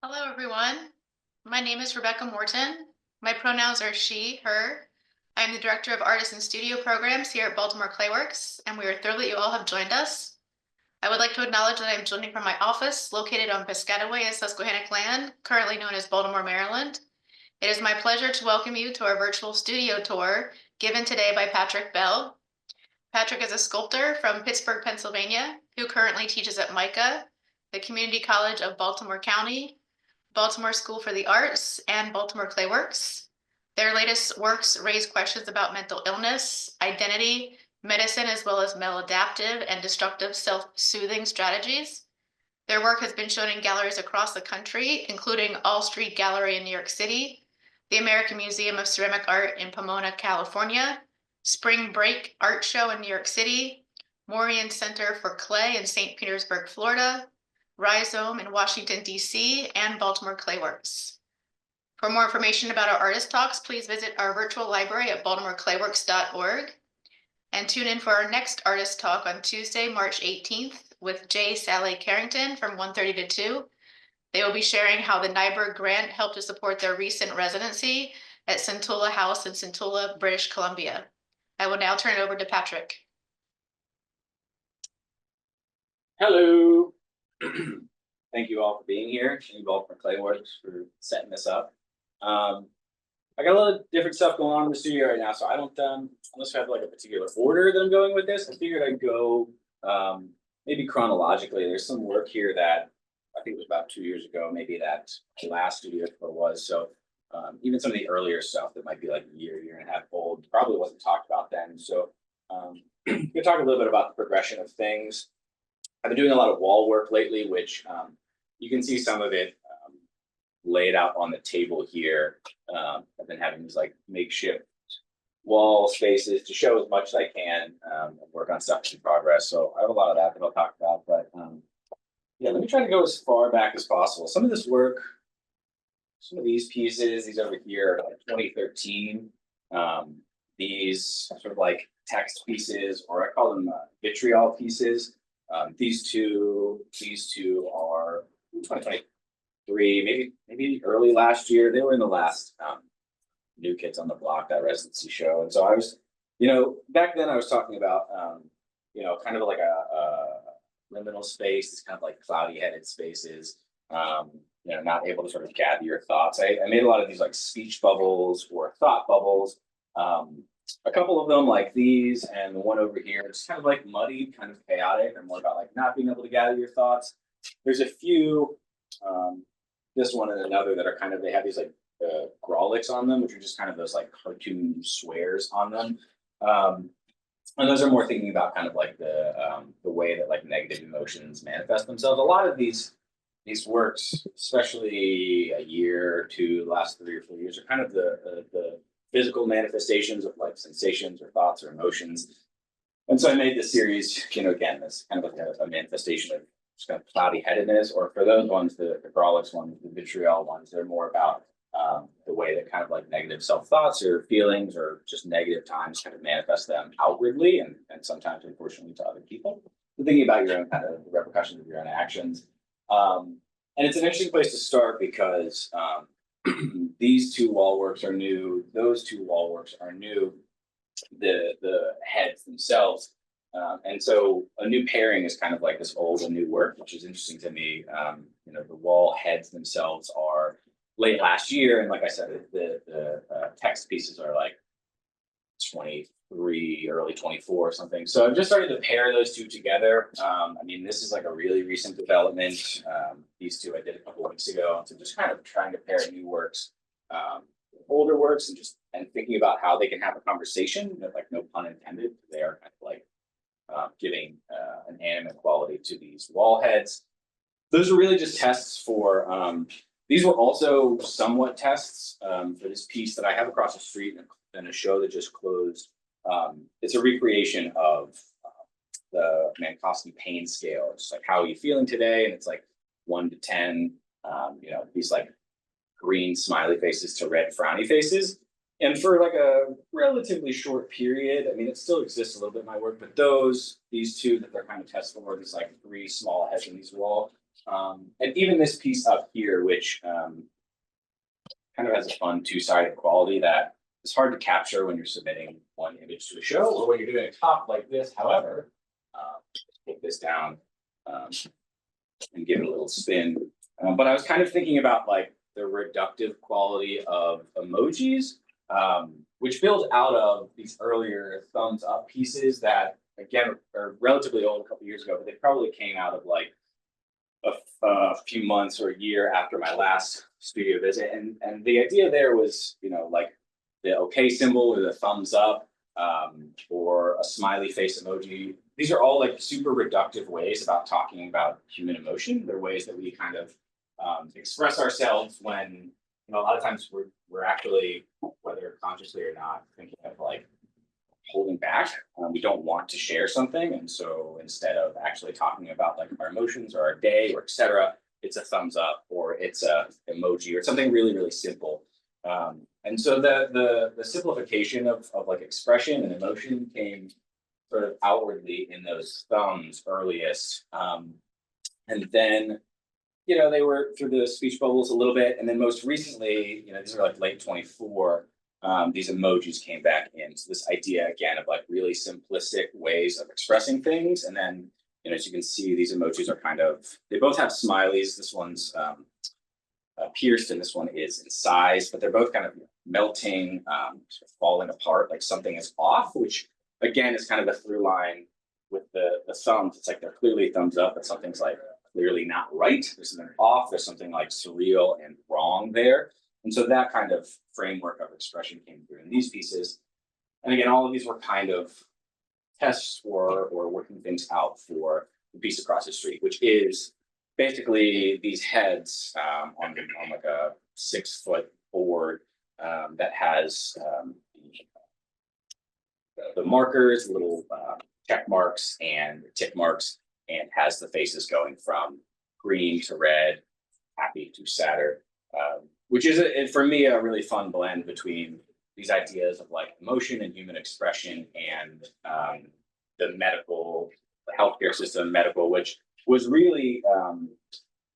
Hello, everyone. My name is Rebecca Morton. My pronouns are she, her. I am the Director of Artist and Studio Programs here at Baltimore Clayworks, and we are thrilled that you all have joined us. I would like to acknowledge that I am joining from my office located on Piscataway and Susquehannock land, currently known as Baltimore, Maryland. It is my pleasure to welcome you to our virtual studio tour given today by Patrick Bell. Patrick is a sculptor from Pittsburgh, Pennsylvania, who currently teaches at MICA, the Community College of Baltimore County, Baltimore School for the Arts, and Baltimore Clayworks. Their latest works raise questions about mental illness, identity, medicine, as well as maladaptive and destructive self-soothing strategies. Their work has been shown in galleries across the country, including All Street Gallery in New York City, the American Museum of Ceramic Art in Pomona, California, Spring Break Art Show in New York City, Morian Center for Clay in St. Petersburg, Florida, Rhizome in Washington, D.C., and Baltimore Clayworks. For more information about our artist talks, please visit our virtual library at baltimoreclayworks.org and tune in for our next artist talk on Tuesday, March 18th with J. Sally Carrington from 1:30 to 2. They will be sharing how the Nyberg Grant helped to support their recent residency at Centola House in Centola, British Columbia. I will now turn it over to Patrick. Hello. Thank you all for being here. Thank you all for Clayworks for setting this up. I got a lot of different stuff going on in the studio right now, so I don't unless I have like a particular order that I'm going with this. I figured I'd go maybe chronologically. There's some work here that I think it was about 2 years ago, maybe that last studio tour was. So even some of the earlier stuff that might be like a year and a half old, probably wasn't talked about then. So we'll talk a little bit about the progression of things. I've been doing a lot of wall work lately, which you can see some of it laid out on the table here. I've been having these like makeshift wall spaces to show as much as I can and work on stuff in progress. So I have a lot of that I'll talk about. But yeah, let me try to go as far back as possible. Some of this work, some of these pieces, these over here, are like 2013. These sort of like text pieces, or I call them vitriol pieces. These two are 2023, maybe early last year. They were in the last New Kids on the Block, that residency show. And so I was, back then I was talking about, kind of like a liminal space, this kind of like cloudy headed spaces, not able to sort of gather your thoughts. I made a lot of these like speech bubbles or thought bubbles. A couple of them like these and the one over here, it's kind of like muddy, kind of chaotic, and more about like not being able to gather your thoughts. There's a few, this one and another that are kind of, they have these like Grawlix on them, which are just kind of those like cartoon swears on them. And those are more thinking about kind of like the way that like negative emotions manifest themselves. A lot of these works, especially a year or two, the last 3 or 4 years, are kind of the physical manifestations of like sensations or thoughts or emotions. And so I made this series, again, this kind of like a manifestation of just kind of cloudy headedness, or for those ones, the Grawlix ones, the vitriol ones, they're more about the way that kind of like negative self-thoughts or feelings or just negative times kind of manifest them outwardly and sometimes unfortunately to other people. So thinking about your own kind of the repercussions of your own actions. And it's an interesting place to start because these two wall works are new. Those two wall works are new. The heads themselves, and so a new pairing is kind of like this old and new work, which is interesting to me. The wall heads themselves are late last year, and like I said, the text pieces are like 23, early 24 or something. So I've just started to pair those two together. This is like a really recent development. These two I did a couple of weeks ago. So just kind of trying to pair new works, older works, and thinking about how they can have a conversation, like no pun intended. They are kind of like giving an animate quality to these wall heads. Those are really just tests for, these were also somewhat tests for this piece that I have across the street and a show that just closed. It's a recreation of the Mankowski pain scale. It's like, how are you feeling today? And it's like 1 to 10, these like green smiley faces to red frowny faces. And for like a relatively short period, it still exists a little bit in my work, but these two that they're kind of testing for, these like 3 small heads in these wall, And even this piece up here, which kind of has a fun two-sided quality that is hard to capture when you're submitting one image to a show or when you're doing a talk like this. However, take this down and give it a little spin. But I was kind of thinking about like the reductive quality of emojis, which builds out of these earlier thumbs up pieces that again are relatively old, a couple years ago, but they probably came out of like a few months or a year after my last studio visit. And the idea there was, you know, like the okay symbol or the thumbs up, or a smiley face emoji. These are all like super reductive ways about talking about human emotion. They're ways that we kind of express ourselves when, you know, a lot of times we're actually, whether consciously or not, thinking of like holding back. We don't want to share something, and so instead of actually talking about like our emotions or our day or etc., it's a thumbs up or it's a emoji or something really really simple. And so the simplification of like expression and emotion came sort of outwardly in those thumbs earliest, and then you know they were through the speech bubbles a little bit, and then most recently, you know, these are like late 24. These emojis came back in. So this idea again of like really simplistic ways of expressing things. And then, you know, as you can see, these emojis are kind of, they both have smileys. This one's pierced and this one is in size, but they're both kind of melting, sort of falling apart, like something is off, which again is kind of a through line with the thumbs. It's like they're clearly thumbs up, but something's like clearly not right. There's something off. There's something like surreal and wrong there. And so that kind of framework of expression came through in these pieces. And again, all of these were kind of tests or working things out for the piece across the street, which is basically these heads on like a 6-foot board that has the markers, little check marks and tick marks, and has the faces going from green to red, happy to sadder. Which is for me a really fun blend between these ideas of like emotion and human expression and the medical, the healthcare system, medical, which was really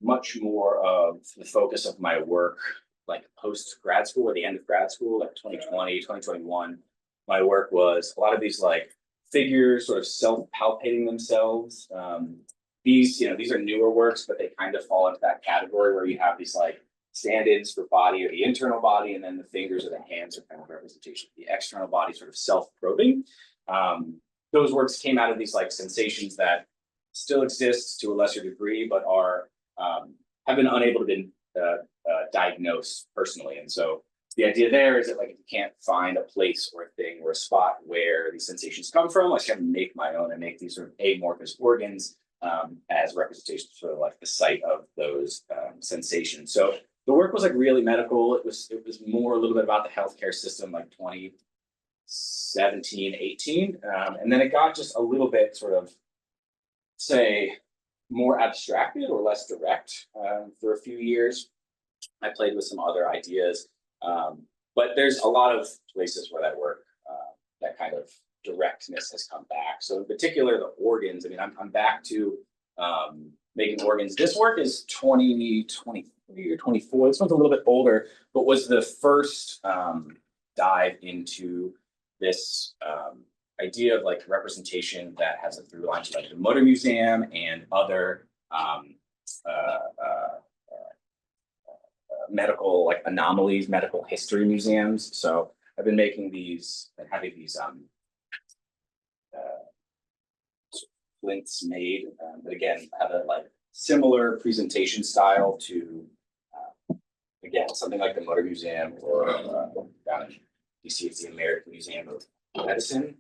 much more of the focus of my work, like post grad school or the end of grad school, like 2020, 2021. My work was a lot of these like figures sort of self-palpating themselves. These, you know, these are newer works, but they kind of fall into that category where you have these like stand-ins for body or the internal body, and then the fingers or the hands are kind of representation of the external body, sort of self-probing. Those works came out of these like sensations that still exist to a lesser degree, but are have been unable to be diagnosed personally. And so the idea there is that like if you can't find a place or a thing or a spot where these sensations come from, I can make my own and make these sort of amorphous organs as representations for like the site of those sensations. So the work was like really medical. It was more a little bit about the healthcare system, like 2017, 18. And then it got just a little bit sort of, say, more abstracted or less direct for a few years. I played with some other ideas, but there's a lot of places where that work, that kind of directness has come back. So in particular, the organs, I mean, I'm back to making organs. This work is 2023 or 24. This one's a little bit older, but was the first dive into this idea of like representation that has a through line to like the Motor Museum and other medical like anomalies, medical history museums. So I've been making these and having these flints made, but again have a like similar presentation style to again something like the Motor Museum or down in DC, it's the American Museum of Medicine.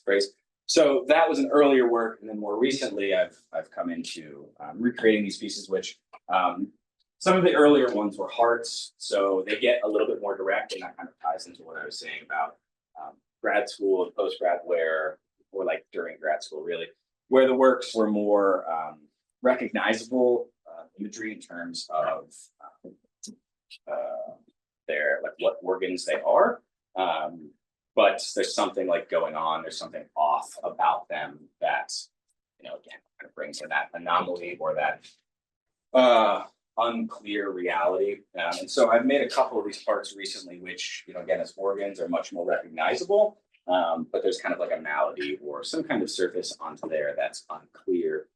Phrase. So that was an earlier work, and then more recently, I've come into recreating these pieces, which some of the earlier ones were hearts, so they get a little bit more direct, and that kind of ties into what I was saying about grad school and post grad, where or like during grad school, really, where the works were more recognizable imagery in terms of their like what organs they are. But there's something like going on, there's something off about them that, you know, again, kind of brings in that anomaly or that unclear reality. And so I've made a couple of these parts recently, which, again, as organs are much more recognizable. But there's kind of like a malady or some kind of surface onto there that's unclear.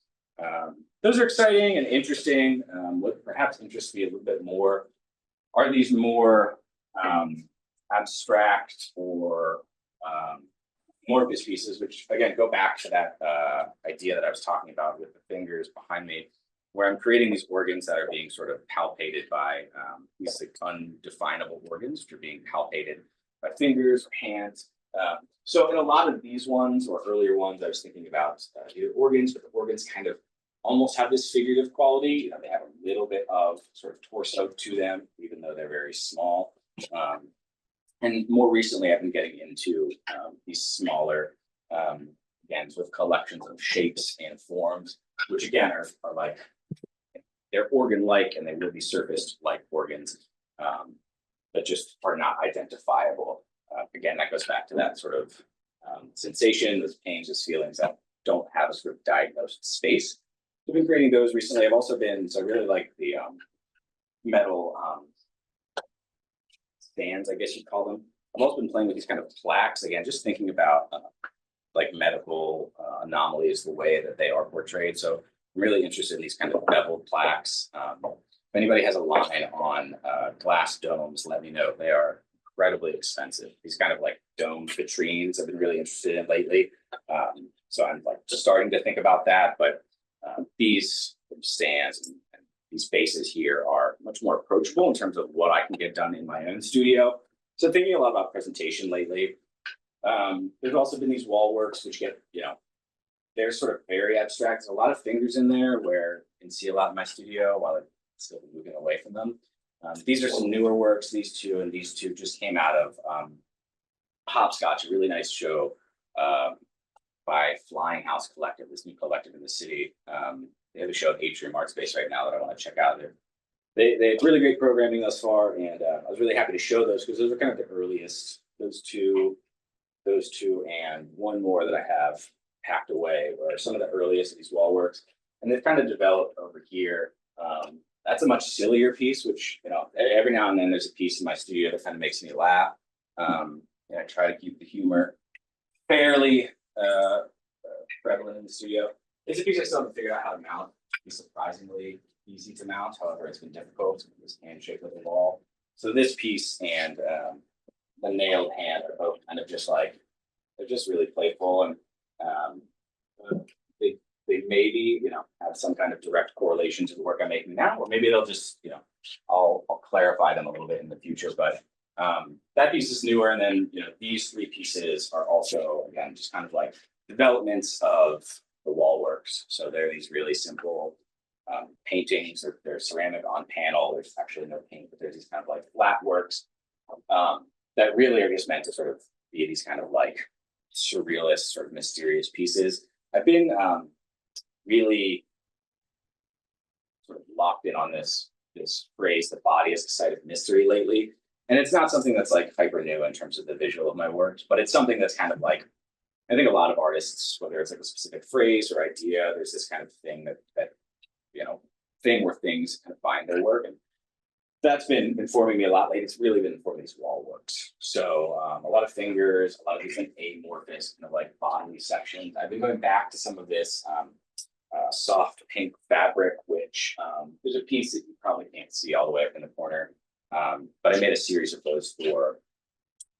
Those are exciting and interesting. What perhaps interests me a little bit more are these more abstract or Morpheus pieces, which again go back to that idea that I was talking about with the fingers behind me, where I'm creating these organs that are being sort of palpated by these like undefinable organs, which are being palpated by fingers or hands. So in a lot of these ones or earlier ones, I was thinking about either organs, but the organs kind of almost have this figurative quality. They have a little bit of sort of torso to them, even though they're very small. And more recently, I've been getting into these smaller, again, sort of collections of shapes and forms, which again are like, they're organ-like and they will be surfaced like organs, but just are not identifiable. Again, that goes back to that sort of sensation, those pains, those feelings that don't have a sort of diagnosed space. I've been creating those recently. I've also been, so I really like the metal stands, I guess you'd call them. I've also been playing with these kind of plaques, again, just thinking about like medical anomalies, the way that they are portrayed. So I'm really interested in these kind of beveled plaques. If anybody has a line on glass domes, let me know. They are incredibly expensive. These kind of like dome vitrines I've been really interested in lately. So I'm like just starting to think about that, but these stands and these bases here are much more approachable in terms of what I can get done in my own studio. So thinking a lot about presentation lately. There's also been these wall works, which get, they're sort of very abstract. There's a lot of fingers in there where you can see a lot in my studio while I'm still moving away from them. These are some newer works. These two and these two just came out of Hopscotch, a really nice show by Flying House Collective, this new collective in the city. They have a show at Atrium Art Space right now that I want to check out. They have really great programming thus far, and I was really happy to show those because those are kind of the earliest. Those two, and one more that I have packed away are some of the earliest of these wall works, and they've kind of developed over here. That's a much sillier piece, which every now and then there's a piece in my studio that kind of makes me laugh. And I try to keep the humor fairly prevalent in the studio. It's a piece I still haven't figured out how to mount. It's surprisingly easy to mount. However, it's been difficult with this hand shape of the wall. So this piece and the nailed hand are both kind of just like, they're just really playful, and they maybe have some kind of direct correlation to the work I'm making now, or maybe they'll just I'll clarify them a little bit in the future. But that piece is newer, and then these three pieces are also again just kind of like developments of the wall works. So they're these really simple paintings. They're ceramic on panel. There's actually no paint, but there's these kind of like flat works that really are just meant to sort of be these kind of like surrealist, sort of mysterious pieces. I've been really sort of locked in on this phrase, the body is a site of mystery lately. And it's not something that's like hyper new in terms of the visual of my works, but it's something that's kind of like, I think a lot of artists, whether it's like a specific phrase or idea, there's this kind of thing that thing where things kind of find their work. And that's been informing me a lot lately. It's really been informing these wall works. So a lot of fingers, a lot of these like amorphous kind of like bodily sections. I've been going back to some of this soft pink fabric, which there's a piece that you probably can't see all the way up in the corner. But I made a series of those for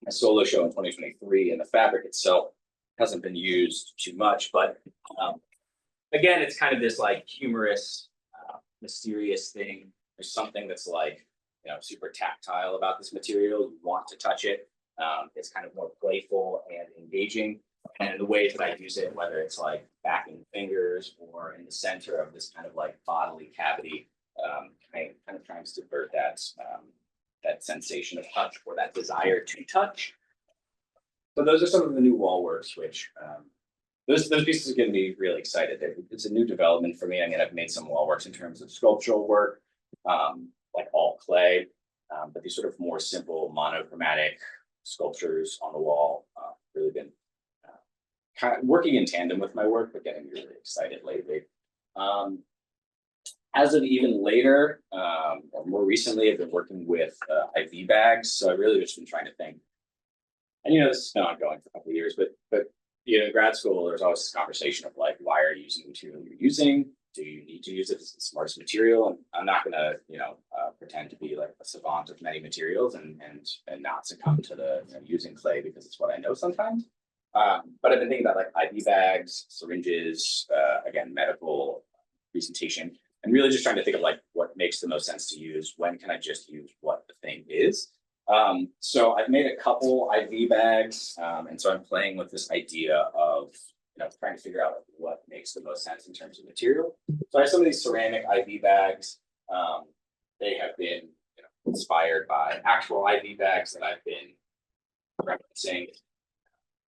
a solo show in 2023, and the fabric itself hasn't been used too much. But again, it's kind of this like humorous, mysterious thing. There's something that's like, super tactile about this material. You want to touch it. It's kind of more playful and engaging. And the ways that I use it, whether it's like backing fingers or in the center of this kind of like bodily cavity, kind of trying to subvert that sensation of touch or that desire to touch. So those are some of the new wall works, which those pieces are going to be really excited. It's a new development for me. I mean, I've made some wall works in terms of sculptural work, like all clay, but these sort of more simple monochromatic sculptures on the wall. Really been kind of working in tandem with my work, but getting really excited lately. As of even later, or more recently, I've been working with IV bags. So I really just been trying to think. And this has been ongoing for a couple of years, but in grad school, there's always this conversation of like, why are you using the material you're using? Do you need to use it as the smartest material? And I'm not gonna, pretend to be like a savant of many materials and not succumb to the using clay because it's what I know sometimes. But I've been thinking about like IV bags, syringes, again, medical presentation, and really just trying to think of like what makes the most sense to use. When can I just use what the thing is? So I've made a couple IV bags, and so I'm playing with this idea of trying to figure out what makes the most sense in terms of material. So I have some of these ceramic IV bags. They have been inspired by actual IV bags that I've been referencing,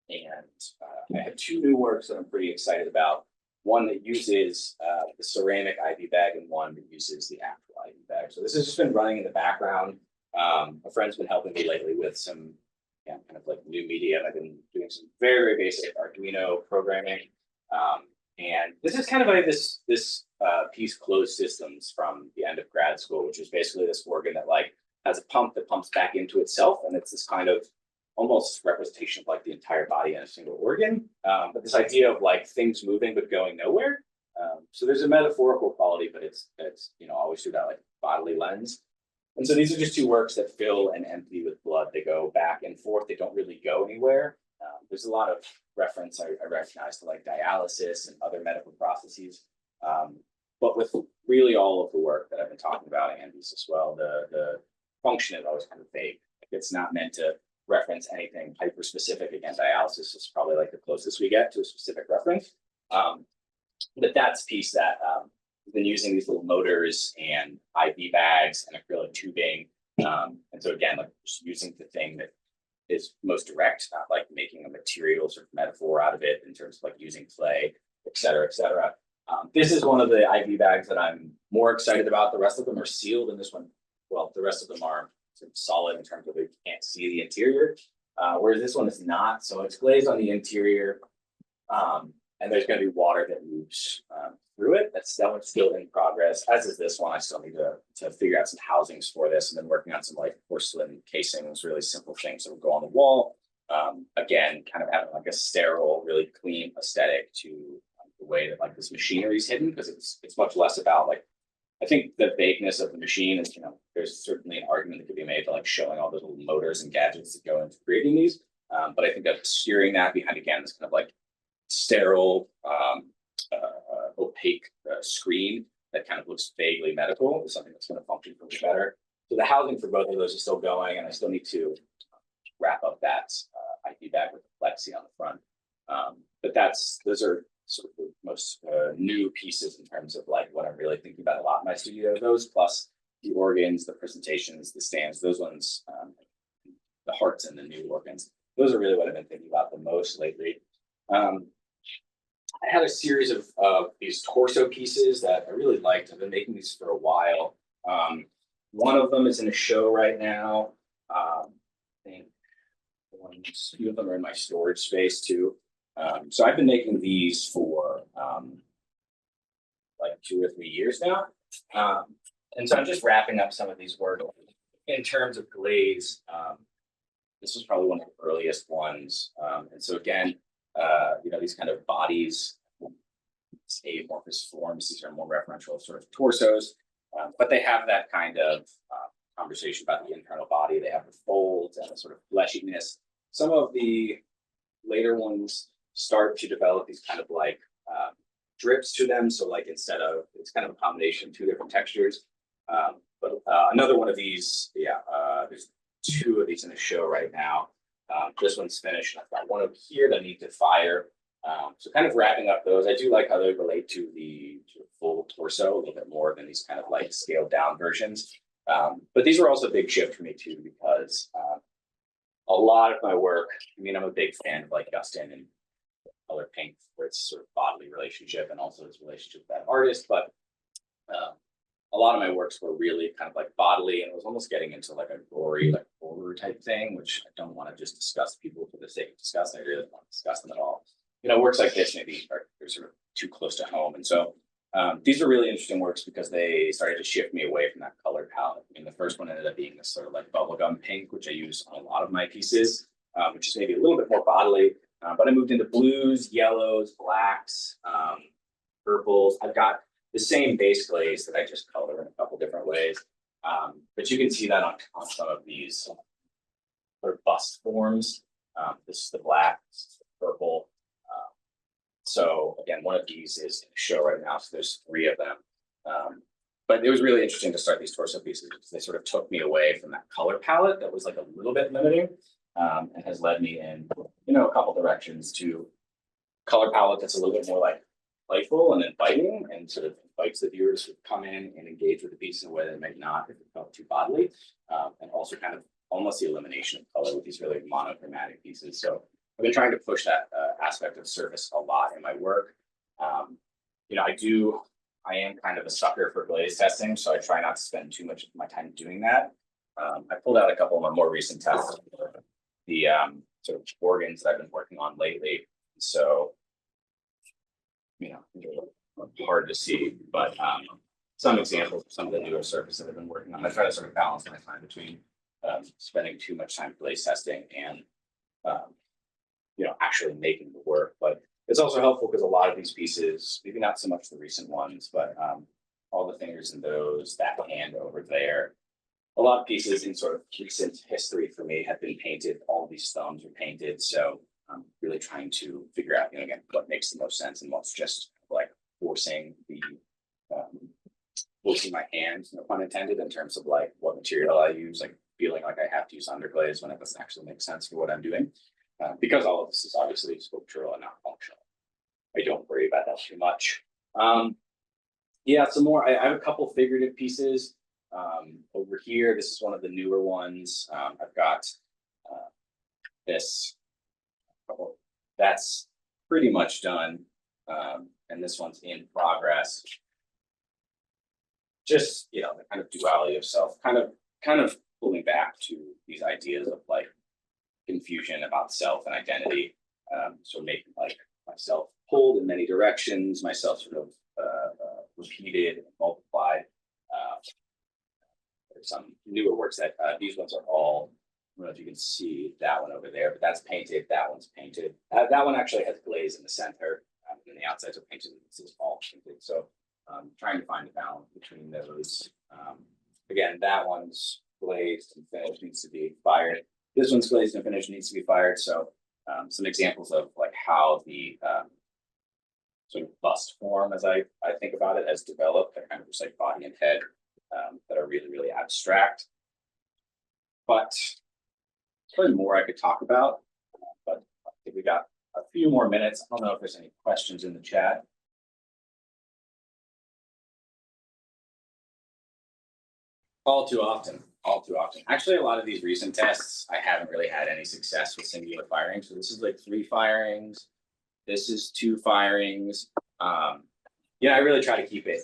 and I have two new works that I'm pretty excited about. One that uses the ceramic IV bag and one that uses the actual IV bag. So this has just been running in the background. A friend's been helping me lately with some kind of like new media. I've been doing some very basic Arduino programming. And this is kind of like this piece closed systems from the end of grad school, which is basically this organ that like has a pump that pumps back into itself. And it's this kind of almost representation of like the entire body in a single organ. But this idea of like things moving but going nowhere. So there's a metaphorical quality, but it's always through that like bodily lens. And so these are just two works that fill and empty with blood. They go back and forth. They don't really go anywhere. There's a lot of reference I recognize to like dialysis and other medical processes. But with really all of the work that I've been talking about, and these as well, the function is always kind of vague. It's not meant to reference anything hyper specific. Again, dialysis is probably like the closest we get to a specific reference. But that's a piece that we've been using these little motors and IV bags and acrylic tubing. And so again, like just using the thing that is most direct, not like making a material sort of metaphor out of it in terms of like using clay, et cetera, et cetera. This is one of the IV bags that I'm more excited about. The rest of them are sealed, and this one, well, the rest of them are sort of solid in terms of you can't see the interior, whereas this one is not. So it's glazed on the interior, and there's going to be water that moves through it. That's still in progress, as is this one. I still need to figure out some housings for this, and then working on some like porcelain casings, really simple things that will go on the wall. Again, kind of having like a sterile, really clean aesthetic to the way that like this machinery is hidden, because it's much less about like, I think the vagueness of the machine is, there's certainly an argument that could be made to like showing all those little motors and gadgets that go into creating these. But I think that steering that behind, again, this kind of like sterile, opaque screen that kind of looks vaguely medical is something that's going to function for me better. So the housing for both of those is still going, and I still need to wrap up that IV bag with the plexi on the front. But those are sort of the most new pieces in terms of like what I'm really thinking about a lot in my studio. Those plus the organs, the presentations, the stands, those ones, the hearts and the new organs. Those are really what I've been thinking about the most lately. I had a series of these torso pieces that I really liked. I've been making these for a while. One of them is in a show right now. I think a few of them are in my storage space too. So I've been making these for like 2 or 3 years now. And so I'm just wrapping up some of these work in terms of glaze. This was probably one of the earliest ones. And so again, these kind of bodies, amorphous forms, these are more referential sort of torsos, but they have that kind of conversation about the internal body. They have the folds and the sort of fleshiness. Some of the later ones start to develop these kind of like drips to them. So like it's kind of a combination of 2 different textures. But another one of these, there's 2 of these in the show right now. This one's finished. I've got one over here that I need to fire. So kind of wrapping up those. I do like how they relate to the full torso a little bit more than these kind of like scaled down versions. But these were also a big shift for me too, because a lot of my work, I'm a big fan of like Gustin and Color Pink for its sort of bodily relationship and also its relationship with that artist. But a lot of my works were really kind of like bodily, and it was almost getting into like a gory, like horror type thing, which I don't want to just discuss people for the sake of discussing. I really don't want to discuss them at all. Works like this maybe are sort of too close to home. And so These are really interesting works because they started to shift me away from that color palette. I mean, the first one ended up being this sort of like bubblegum pink, which I use on a lot of my pieces, which is maybe a little bit more bodily. But I moved into blues, yellows, blacks, purples. I've got the same base glaze that I just color in a couple different ways. But you can see that on some of these sort of bust forms. This is the black, this is the purple. So again, one of these is in the show right now, so there's 3 of them. But it was really interesting to start these torso pieces because they sort of took me away from that color palette that was like a little bit limiting, and has led me in, a couple directions to color palette that's a little bit more like playful and inviting and sort of invites the viewers to come in and engage with the piece in a way that might not if it felt too bodily, and also kind of almost the elimination of color with these really monochromatic pieces. So I've been trying to push that aspect of surface a lot in my work. I am kind of a sucker for glaze testing, so I try not to spend too much of my time doing that. I pulled out a couple of my more recent tests, the sort of organs that I've been working on lately. So, hard to see, but some examples of some of the newer surfaces that I've been working on. I try to sort of balance my time between spending too much time glaze testing and actually making the work. But it's also helpful because a lot of these pieces, maybe not so much the recent ones, but all the fingers in those, that hand over there, a lot of pieces in sort of recent history for me have been painted. All of these thumbs are painted. So I'm really trying to figure out, again, what makes the most sense and what's just like forcing my hands, no pun intended, in terms of like what material I use, like feeling like I have to use underglaze when it doesn't actually make sense for what I'm doing. Because all of this is obviously sculptural and not functional. I don't worry about that too much. Some more. I have a couple figurative pieces over here. This is one of the newer ones. I've got this. That's pretty much done, and this one's in progress. Just the kind of duality of self, kind of pulling back to these ideas of like confusion about self and identity. So making like myself pulled in many directions, myself sort of repeated and multiplied. There's some newer works that these ones are all, I don't know if you can see that one over there, but that's painted, that one's painted. That one actually has glaze in the center, and the outsides are painted, this is all painted. So trying to find a balance between those. Again, that one's glazed and finished, needs to be fired. This one's glazed and finished, needs to be fired. So some examples of like how the sort of bust form, as I think about it, has developed. They're kind of just like body and head that are really, really abstract. But there's probably more I could talk about, but I think we got a few more minutes. I don't know if there's any questions in the chat. All too often. Actually, a lot of these recent tests, I haven't really had any success with singular firing. So this is like 3 firings. This is 2 firings. I really try to keep it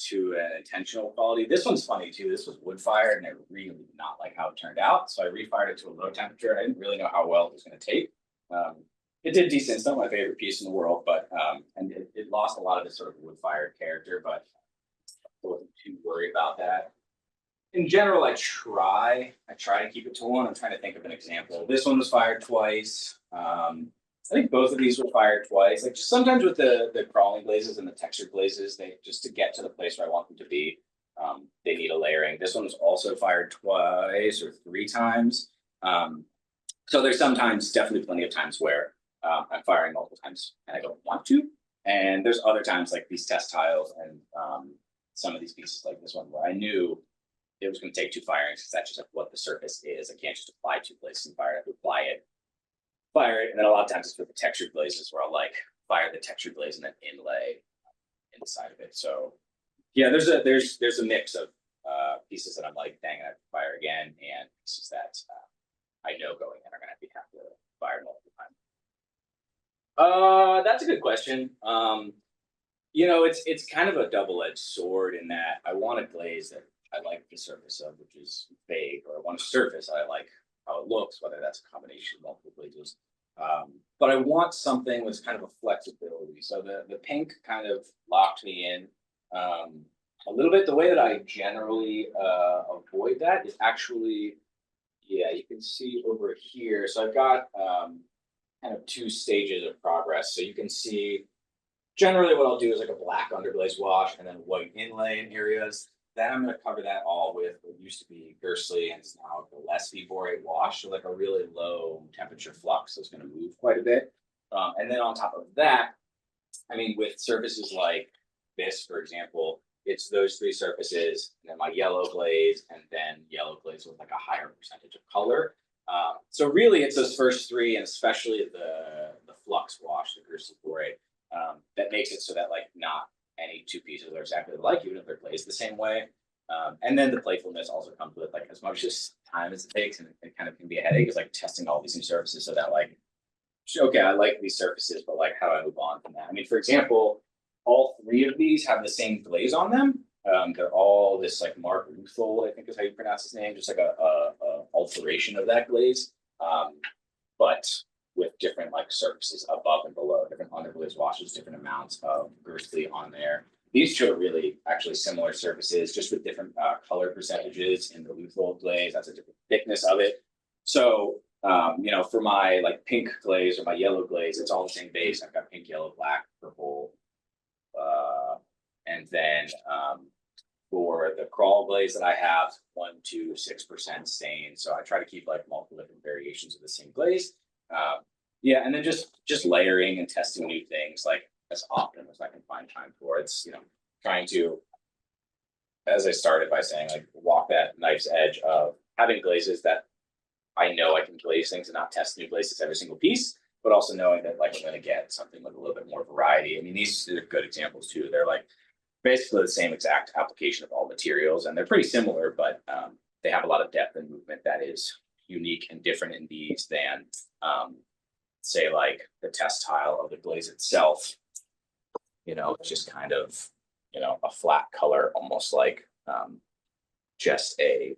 to an intentional quality. This one's funny too. This was wood fired and I really did not like how it turned out. So I refired it to a low temperature. I didn't really know how well it was going to take. It did decent. It's not my favorite piece in the world, but and it lost a lot of this sort of wood fired character, but I wasn't too worried about that. In general, I try to keep it to 1. I'm trying to think of an example. This one was fired twice. I think both of these were fired twice. Like just sometimes with the crawling glazes and the textured glazes, they just to get to the place where I want them to be, they need a layering. This one was also fired twice or 3 times. So there's sometimes definitely plenty of times where I'm firing multiple times and I don't want to. And there's other times like these test tiles and some of these pieces like this one where I knew it was going to take 2 firings because that's just like what the surface is. I can't just apply 2 glazes and fire it. I have to apply it, fire it, and then a lot of times it's with the textured glazes where I'll like fire the textured glaze and then inlay inside of it. So yeah, there's a mix of pieces that I'm like, dang, I have to fire again, and pieces that I know going in are going to have to fire multiple times. That's a good question. It's kind of a double-edged sword in that I want a glaze that I like the surface of, which is vague, or I want a surface I like how it looks, whether that's a combination of multiple glazes. But I want something with kind of a flexibility. So the pink kind of locked me in. A little bit. The way that I generally avoid that is actually, yeah, you can see over here. So I've got kind of two stages of progress. So you can see generally what I'll do is like a black underglaze wash and then white inlay in areas. Then I'm going to cover that all with what used to be Gersley and it's now the Gillespie borate wash. So like a really low temperature flux. So it's going to move quite a bit. And then on top of that, I mean, with surfaces like this, for example, it's those three surfaces, and then my yellow glaze, and then yellow glaze with like a higher percentage of color. So really, it's those first three, and especially the flux wash, the Gersley borate, that makes it so that like not any two pieces are exactly alike, even if they're glazed the same way. And then the playfulness also comes with like as much as time as it takes, and it kind of can be a headache. Is like testing all these new surfaces so that like, okay, I like these surfaces, but like how do I move on from that? I mean, for example, all three of these have the same glaze on them. They're all this like Mark Ruthel, I think is how you pronounce his name, just like a alteration of that glaze, but with different like surfaces above and below, different underglaze washes, different amounts of Gersley on there. These two are really actually similar surfaces, just with different color percentages in the Ruthel glaze. That's a different thickness of it. So you know, for my like pink glaze or my yellow glaze, it's all the same base. I've got pink, yellow, black, purple. And then for the crawl glaze that I have 1 to 6% stain. So I try to keep like multiple different variations of the same glaze. Yeah, and then just layering and testing new things like as often as I can find time for. It's, you know, trying to, as I started by saying, like walk that knife's edge of having glazes that I know I can glaze things and not test new glazes every single piece, but also knowing that like I'm going to get something with a little bit more variety. I mean, these are good examples too. They're like basically the same exact application of all materials, and they're pretty similar, but they have a lot of depth and movement that is unique and different in these than say like the test tile of the glaze itself. You know, it's just kind of, you know, a flat color, almost like just a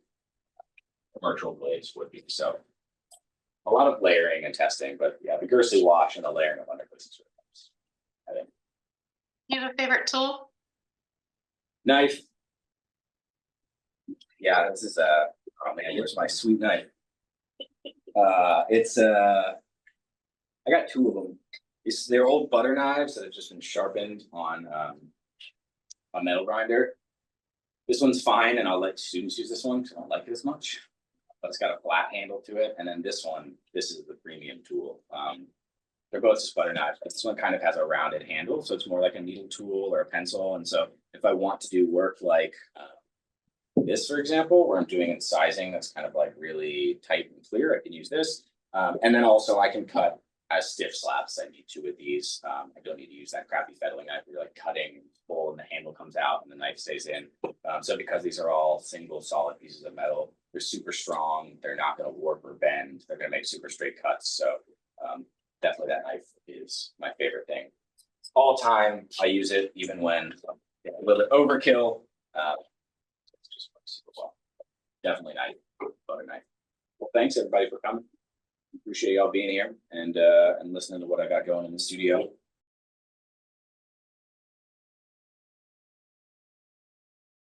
commercial glaze would be. So a lot of layering and testing, but yeah, the Gersley wash and the layering of underglazes. I think. You have a favorite tool? Knife. Yeah, this is oh man, where's my sweet knife? It's I got two of them. They're old butter knives that have just been sharpened on a metal grinder. This one's fine, and I'll let students use this one because I don't like it as much. But it's got a flat handle to it, and then this one, this is the premium tool. They're both just butter knives, but this one kind of has a rounded handle, so it's more like a needle tool or a pencil. And so if I want to do work like this, for example, where I'm doing incising that's kind of like really tight and clear, I can use this. And then also I can cut as stiff slabs. I need two of these. I don't need to use that crappy fettling knife where you're like cutting full and the handle comes out and the knife stays in. So because these are all single solid pieces of metal, they're super strong. They're not going to warp or bend. They're going to make super straight cuts. So definitely that knife is my favorite thing. All time, I use it even when a little bit overkill. It's just super well. Definitely knife, butter knife. Well, thanks everybody for coming. Appreciate y'all being here and listening to what I got going in the studio.